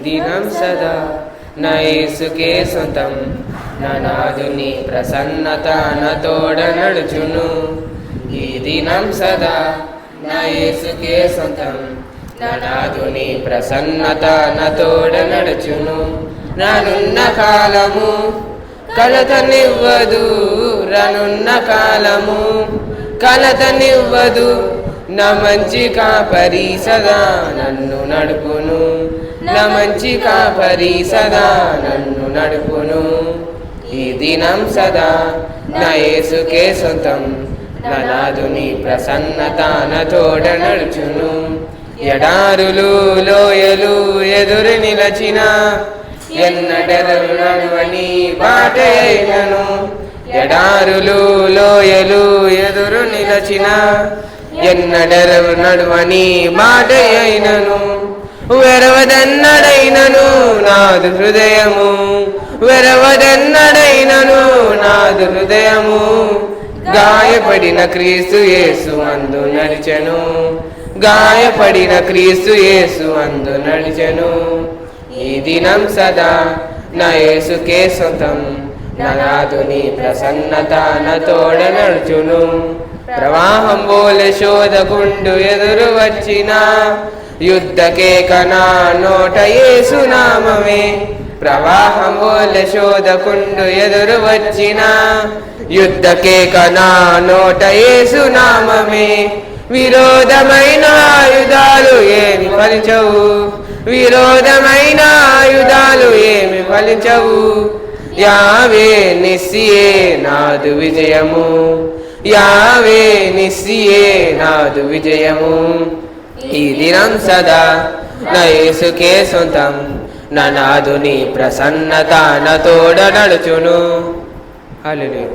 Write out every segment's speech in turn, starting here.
దినం సదా నా యేసుకే సొంతం, నా నాదుని ప్రసన్నత నా తోడ నడుచును. ఈ దినం సదా నా యేసుకే సొంతం, నా నాదుని ప్రసన్నత నా తోడ నడుచును. రానున్న కాలము కలతనివ్వదు, రానున్న కాలము కలతనివ్వదు. నా మంచి కాపరి సదా నన్ను నడుపును, నా మంచి కాపరి సదా నన్ను నడుపును. ఈ దినం సదా నా యేసుకే సొంతం, నా నాదుని ప్రసన్నత నా తోడ నడుచును. ఎడారులు లోయలు ఎదురు నిలచిన, ఎన్నడెరలు నడువని బాట అయినను. ఎడారులు లోయలు ఎదురు నిలచిన, ఎన్నడెరలు నడువని మాట అయినను. వెరవదన్నడైనను నాదు హృదయము, వెరవదన్నడైనను నాదు హృదయము. గాయపడిన క్రీస్తు యేసు అందు నడిచెను, గాయపడిన క్రీస్తు యేసు అందు నడిచెను. ఈ దినం సదా నా యేసుకే సొంతం, నా నాదుని ప్రసన్నత నా తోడ నడుచును. ప్రవాహం బోలె శోధకుండు ఎదురు వచ్చిన, యుద్ధకేక నా నోట యేసు నామమే. ప్రవాహం బోలె శోధకుండు ఎదురు వచ్చిన, యుద్ధకేక నా నోట యేసు నామమే. విరోధమైన ఆయుధాలు ఏమి ఫలించవు, విరోధమైన ఆయుధాలు ఏమి ఫలించవు. యావే నిస్సియే నాదు విజయము, యావే నిస్సియే నాదు విజయము. ఈ దినం సదా నా యేసుకే సొంతం, నా నాదుని ప్రసన్నత నా తోడ నడుచును. హల్లెలూయా.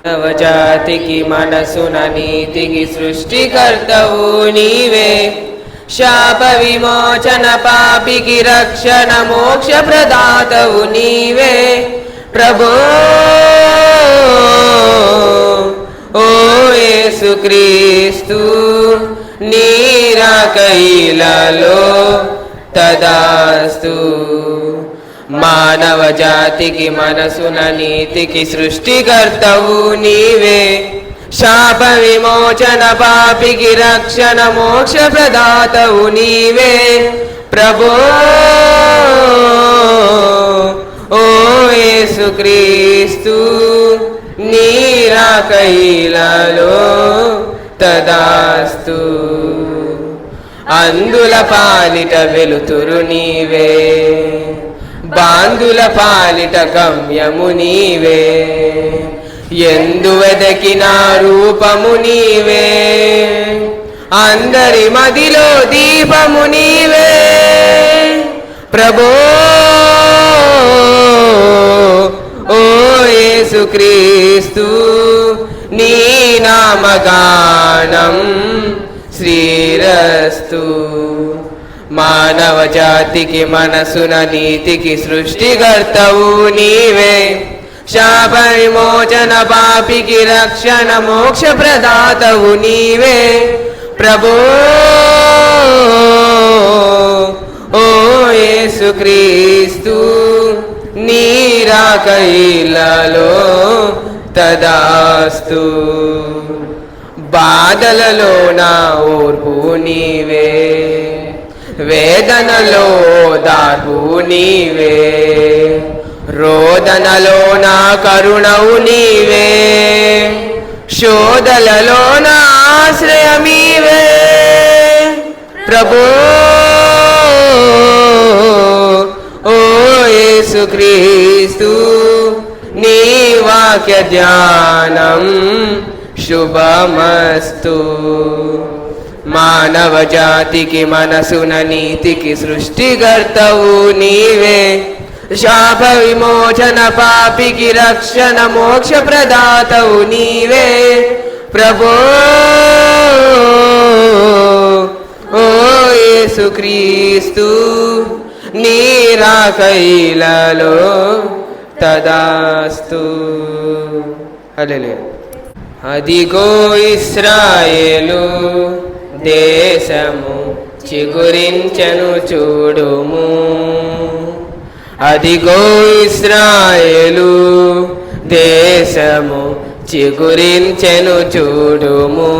నవజాతికి మనసున నీతికి సృష్టికర్తవు నీవే. శాప విమోచన పాపికి రక్షణ మోక్ష ప్రదాతవు నీవే. ప్రభో ఓ యేసుక్రీస్తు, నీ రాకయిలలో తదాస్తు. మానవ జాతికి మనసున నీతికి సృష్టికర్తవు నీవే. శాప విమోచన పాపికి రక్షణ మోక్ష ప్రదాతవు నీవే. ప్రభో ఓ యేసుక్రీస్తు, నీ రాకయిలలో తదాస్తు. అందుల పాలిట వెలుతురు నీవే, బాంధుల పాలిట గమ్యము నీవే. ఎందు వెదకిన రూపము నీవే, అందరి మదిలో దీపము నీవే. ప్రభో ఓ యేసుక్రీస్తు, నీ నామగానం శ్రీరస్తు. మానవ జాతికి మనసున నీతికి సృష్టికర్తవు నీవే. శాప విమోచన పాపికి రక్షణ మోక్ష ప్రదాతవు నీవే. ప్రభో ఓ యేసుక్రీస్తు, నీ రాకయిలలో తదాస్తు. బాధలలో నా ఓర్పు నీవే, వేదనలో దార్పు నీవే. రోదనలో నా కరుణవు నీవే, శోధలలో నా ఆశ్రయమీవే. ప్రభో ఓ యేసుక్రీస్తు, నీ వాక్య ధ్యానం శుభమస్తు. మానవ జాతికి మనసున నీతికి సృష్టికర్తవు నీవే. శాప విమోచన పాపికి రక్షణ మోక్ష ప్రదాతవు నీవే. ప్రభో ఓ యేసుక్రీస్తు, నీ రాకయిలలో తదాస్తు. హల్లెలూయా. అదిగో ఇశ్రాయేలు దేశము చిగురించెను చూడుము. అదిగో ఇశ్రాయేలు దేశము చిగురించెను చూడుము.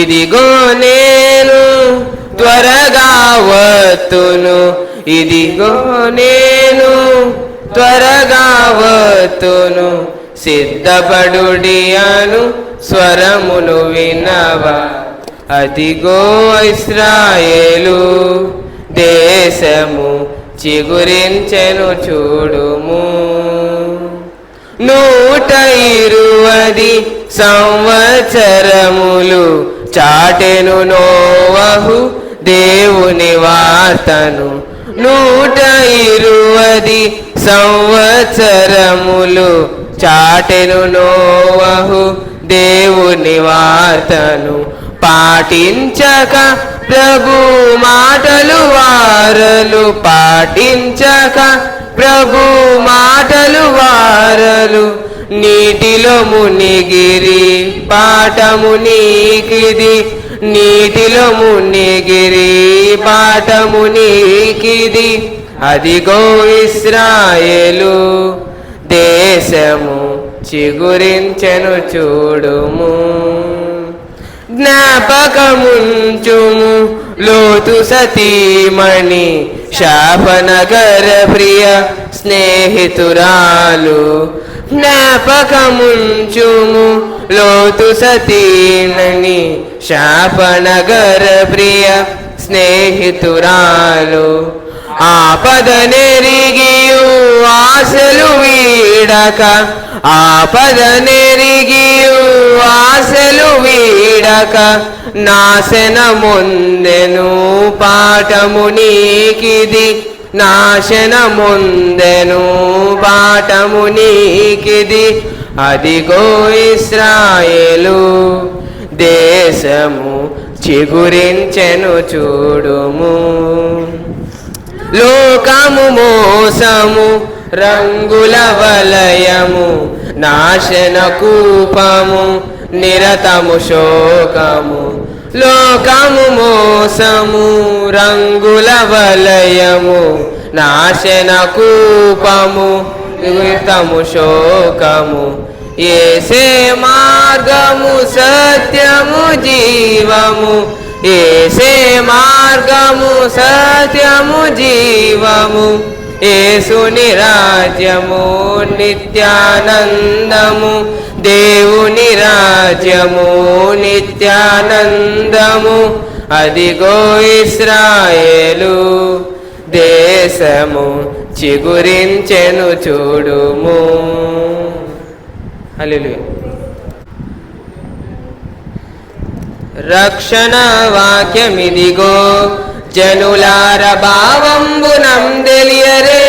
ఇదిగో నేను త్వరగా వత్తును, ఇదిగో నేను త్వరగా వత్తును, సిద్ధపడుడి అను స్వరమును వినవా. అదిగో ఇశ్రాయేలు దేశము చిగురించెను చూడుము. 120 సంవత్సరములు చాటెను నోవహు దేవుని వార్తను. 120 సంవత్సరములు చాటెను నోవహు దేవుని వార్తను. పాటించక ప్రభు మాటలు వారలు, పాటించక ప్రభు మాటలు వారలు, నీటిలో మునిగిరి పాఠము నీకిది, నీటిలో మునిగిరి పాఠము నీకిది. అదిగో ఇశ్రాయేలు దేశము చిగురించెను చూడుము. జ్ఞాపకముంచుము లోతు సతీమణి శాపనగర ప్రియ స్నేహితురాలు. జ్ఞాపకముంచుము లోతు సతీమణి శాపనగర ప్రియ స్నేహితురాలు. ఆపదనెరిగియు ఆశలు వీడక, ఆపదనెరిగియు ఆశలు వీడక, నాశనముందెను పాఠము నీకిది, నాశనముందెను పాఠము నీకిది. అదిగో ఇశ్రాయేలు దేశము చిగురించెను చూడుము. లోకము మోసము రంగుల వలయము, నాశన కూపము నిరతము శోకము. లోకము మోసము రంగుల వలయము, నాశన కూపము నిరతము శోకము. యేసే మార్గము సత్యము జీవము, యేసే మార్గము సత్యము జీవము. యేసుని రాజ్యము నిత్యానందము, దేవుని రాజ్యము నిత్యానందము. అదిగో ఇశ్రాయేలు దేశము చిగురించెను చూడుము. హల్లెలూయా. రక్షణ వాక్యమిదిగో జనులార భావంబునం తెలియరే.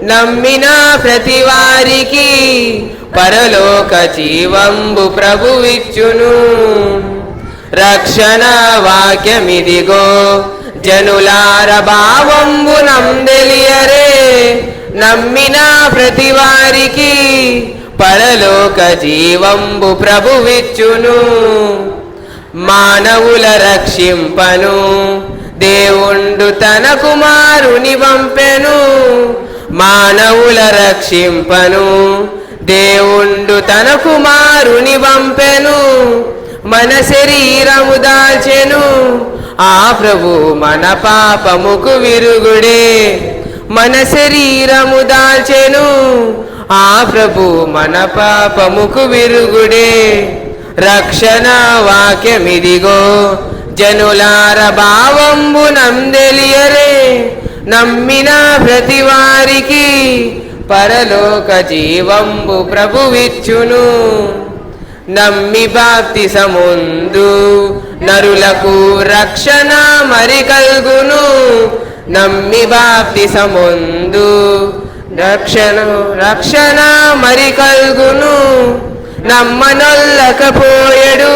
నమ్మిన ప్రతి వారికి పరలోక జీవంబు ప్రభువిచ్చును. రక్షణ వాక్యమిదిగో జనులార భావంబునం తెలియరే. నమ్మిన ప్రతి వారికి పరలోక జీవంబు ప్రభువిచ్చును. మానవుల రక్షింపను దేవుండు తన కుమారుని పంపెను. మానవుల రక్షింపను దేవుండు తన కుమారుని పంపెను. మన శరీరము దాల్చెను ఆ ప్రభు మన పాపముకు విరుగుడే. మన శరీరము దాల్చెను ఆ ప్రభు మన పాపముకు విరుగుడే. రక్షణ వాక్యమిదిగో జనులార భావంబునం తెలియరే. నమ్మిన ప్రతి వారికి పరలోక జీవంబు ప్రభువిచ్చును. నమ్మి బాప్తిసముందు నరులకు రక్షణ మరి కల్గును. నమ్మి బాప్తిసముందు రక్షణ మరి కల్గును. నమ్మనొల్లకపోయెడు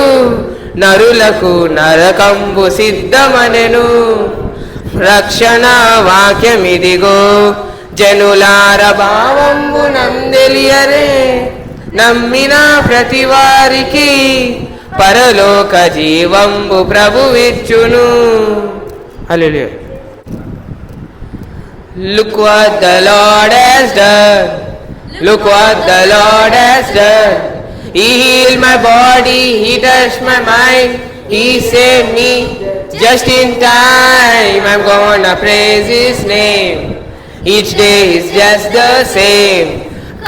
నరులకు నరకంబు సిద్ధమనెను. రక్షణ వాక్యమిదిగో జనులార భావంబునం తెలియరే. నమ్మిన ప్రతి వారికి పరలోక జీవంబు ప్రభువిచ్చును. హల్లెలూయా. Look what the Lord has done. Look what the Lord has done. He healed my body, He touched my mind, He saved me just in time. I'm gonna praise His name. Each day is just the same.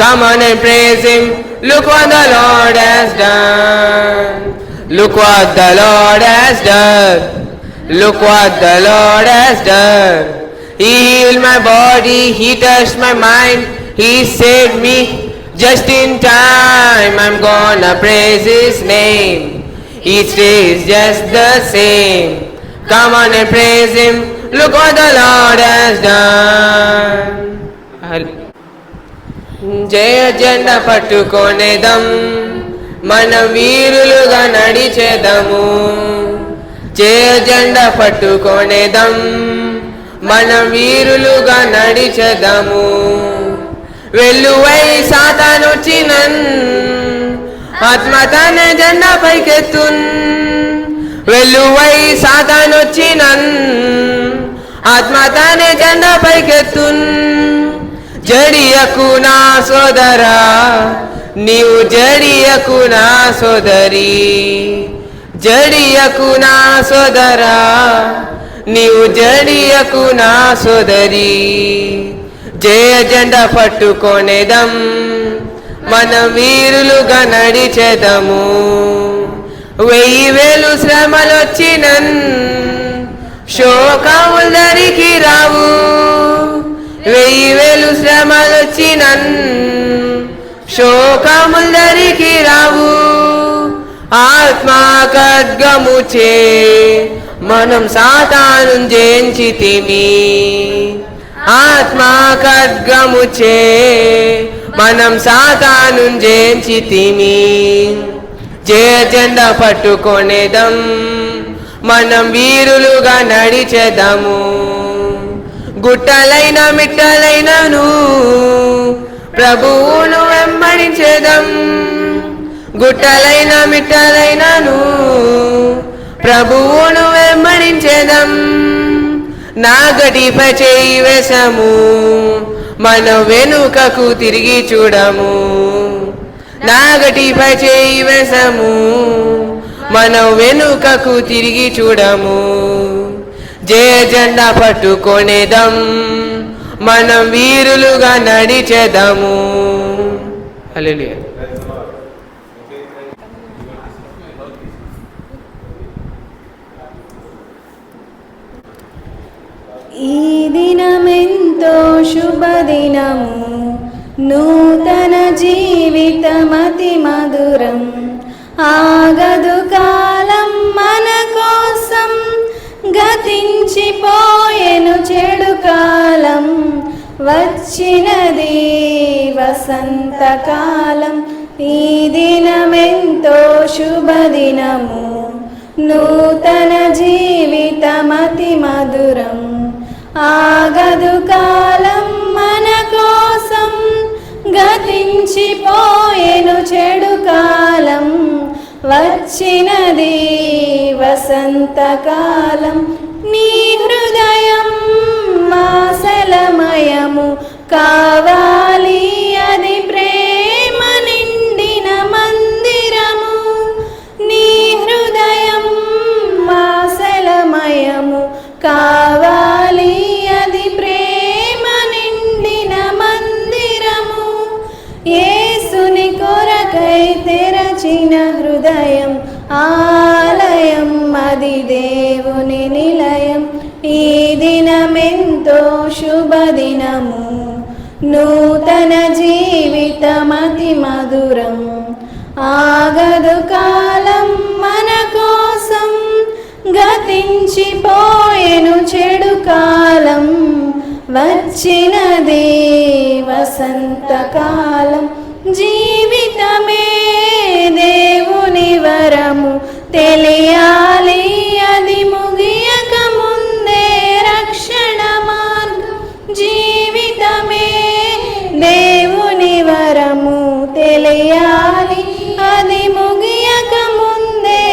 Come on and praise Him. Look what the Lord has done. Look what the Lord has done. Look what the Lord has done. He healed my body, He touched my mind, He saved me just in time. I'm gonna praise His name. Each day is just the same. Come on and praise Him. Look what the Lord has done. జయ జెండా పట్టుకొనేదం, మన వీరులుగా నడిచేదము. జయ జెండా పట్టుకొనేదం, మన వీరులుగా నడిచెదము. వెల్లువై సాతానొచ్చినన్, ఆత్మ తన జెండా పైకెత్తున్. వెల్లువై సాతానొచ్చినన్, ఆత్మ తన జెండా పైకెత్తున్. జడియకు నా సోదరా, నీవు జడియకు నా సోదరి. జడియకు నా సోదరా, నీవు జడియకు నా సోదరి. జయ జెండా పట్టుకొనేదం, మన వీరులుగా నడిచెదము. 1000 శ్రమలొచ్చినన్, శోకములరికి రావు. 1000 శ్రమలొచ్చినన్, శోకములరికి రావు. ఆత్మా ఖడ్గముచే మనం సాతాను జయించితిమి. ఆత్మా ఖడ్గముచే మనం సాతాను జయించితిమి. జయ జెండా పట్టుకొనేదం, మనం వీరులుగా నడిచెదము. గుట్టలైన మిట్టలైనను ప్రభువును వెంబడించెదం. గుట్టలైన మిట్టలైనను ప్రభువును వెంబడించెదం. నాగటిపై చేయి వేసము, మన వెనుకకు తిరిగి చూడము. నాగటిపై చేయి వేసము, మన వెనుకకు తిరిగి చూడము. జయ జెండా పట్టుకొనేదం, మనం వీరులుగా నడిచెదము. హల్లెలూయా. ఈ దినమెంతో శుభదినము, నూతన జీవితమతి మధురం. ఆగదు కాలం మన కోసం, గతించిపోయెను చెడు కాలం. వచ్చినది వసంతకాలం. ఈ దినమెంతో శుభదినము, నూతన జీవితమతి మధురం. ఆగదు కాలం మన కోసం, గతించిపోయెను చెడు కాలం. వచ్చినది వసంతకాలం. నీ హృదయం మాసలమయము కావాలి, అది ప్రేమ నిండిన మందిరము. నీ హృదయం మాసలమయము కావాలి, అది ప్రేమ నిండిన మందిరము. యేసుని కొరకై తెరచిన హృదయం ఆలయం, అది దేవుని నిలయం. ఈ దినమెంతో శుభదినము, నూతన జీవితమతి మధురం. ఆగదు కాలం మన కోసం, గతించిపోయెను చెడు కాలం. వచ్చినది వసంతకాలం. జీవితమే దేవుని వరము, తెలియాలి అది ముగియక ముందే రక్షణ మార్గం. జీవితమే దేవుని వరము, తెలియాలి అది ముగియక ముందే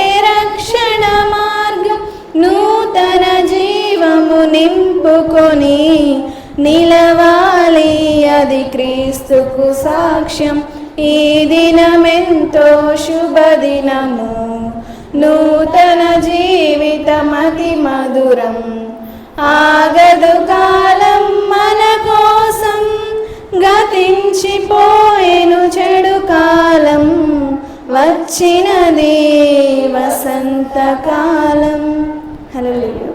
నింపుకొని నిలవాలి, అది క్రీస్తుకు సాక్ష్యం. ఈ దినమెంతో శుభదినము, నూతన జీవితమతి మధురం. ఆగదు కాలం మన కోసం, గతించిపోయేను చెడు కాలం, వచ్చినది వసంతకాలం. హల్లెలూయా.